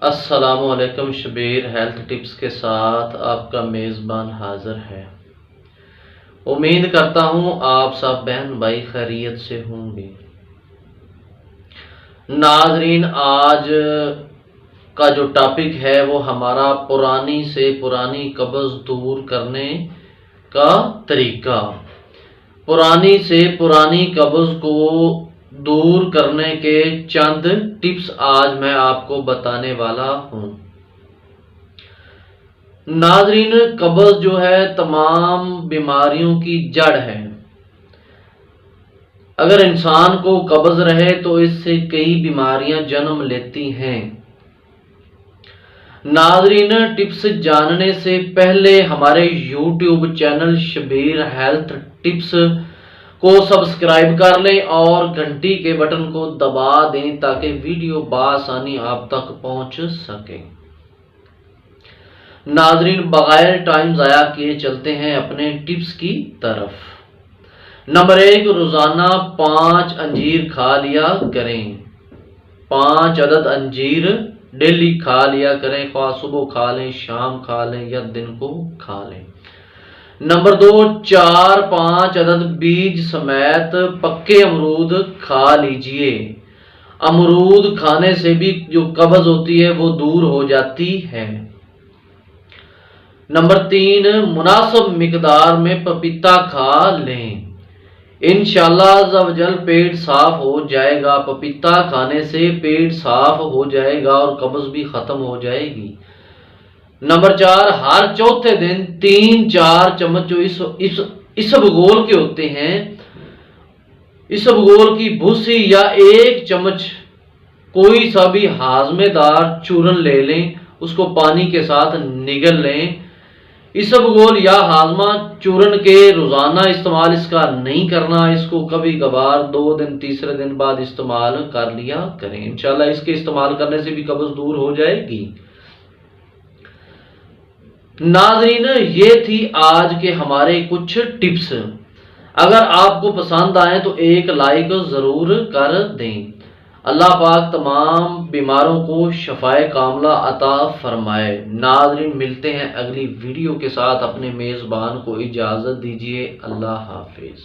السلام علیکم، Shabbir health tips کے ساتھ آپ کا میزبان حاضر ہے۔ امید کرتا ہوں آپ سب بہن بھائی خیریت سے ہوں گے۔ ناظرین، آج کا جو ٹاپک ہے وہ ہمارا پرانی سے پرانی قبض دور کرنے کا طریقہ۔ پرانی سے پرانی قبض کو دور کرنے کے چند ٹپس آج میں آپ کو بتانے والا ہوں۔ ناظرین، قبض جو ہے تمام بیماریوں کی جڑ ہے۔ اگر انسان کو قبض رہے تو اس سے کئی بیماریاں جنم لیتی ہیں۔ ناظرین، ٹپس جاننے سے پہلے ہمارے YouTube channel Shabbir health tips کو سبسکرائب کر لیں اور گھنٹی کے بٹن کو دبا دیں تاکہ ویڈیو بآسانی آپ تک پہنچ سکے۔ ناظرین، بغیر ٹائم ضائع کیے چلتے ہیں اپنے ٹپس کی طرف۔ نمبر 1، روزانہ 5 انجیر کھا لیا کریں۔ 5 عدد انجیر ڈیلی کھا لیا کریں، خواہ صبح کھا لیں، شام کھا لیں یا دن کو کھا لیں۔ نمبر 2، 4-5 عدد بیج سمیت پکے امرود کھا لیجئے۔ امرود کھانے سے بھی جو قبض ہوتی ہے وہ دور ہو جاتی ہے۔ نمبر 3، مناسب مقدار میں پپیتا کھا لیں۔ انشاءاللہ عز و جل پیٹ صاف ہو جائے گا۔ پپیتا کھانے سے پیٹ صاف ہو جائے گا اور قبض بھی ختم ہو جائے گی۔ نمبر 4، ہر چوتھے دن 3-4 چمچ جو اسبگول کے ہوتے ہیں، اسبگول کی بھوسی یا 1 چمچ کوئی سا بھی ہاضمے دار چورن لے لیں، اس کو پانی کے ساتھ نگل لیں۔ اسبگول یا ہاضمہ چورن کے روزانہ استعمال اس کا نہیں کرنا، اس کو کبھی کبھار 2 دن تیسرے دن بعد استعمال کر لیا کریں۔ انشاءاللہ اس کے استعمال کرنے سے بھی قبض دور ہو جائے گی۔ ناظرین، یہ تھی آج کے ہمارے کچھ ٹپس۔ اگر آپ کو پسند آئیں تو ایک لائک ضرور کر دیں۔ اللہ پاک تمام بیماروں کو شفائے کاملہ عطا فرمائے۔ ناظرین، ملتے ہیں اگلی ویڈیو کے ساتھ۔ اپنے میزبان کو اجازت دیجیے۔ اللہ حافظ۔